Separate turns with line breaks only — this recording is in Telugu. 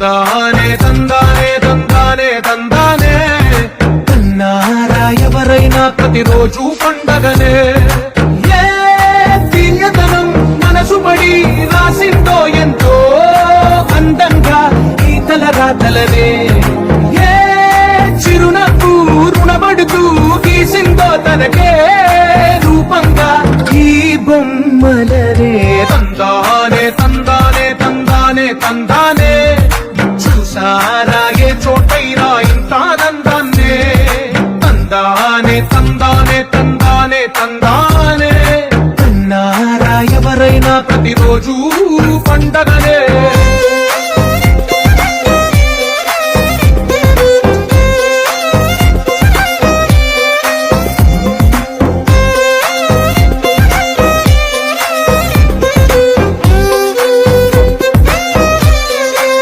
తందానే తందానే తందానే తందానే తన్నారా ఎవరైనా ప్రతిరోజు పండగనే ఏ తీయదనం మనసు పడి రాసిందో ఎంతో అందంగా ఈ తలరాతలనే ఏ చిరునవ్వు రుణపడుతూ గీసిందో తనకే రూపంగా ఈ బొమ్మలనే తందానే తందానే తందానే తందానే చూసారా ఏ చోటైనా ఇంతానందాన్నే తందానే తందానే తందానే తందానే తన్నారా ఎవరైనా ప్రతిరోజు పండగనే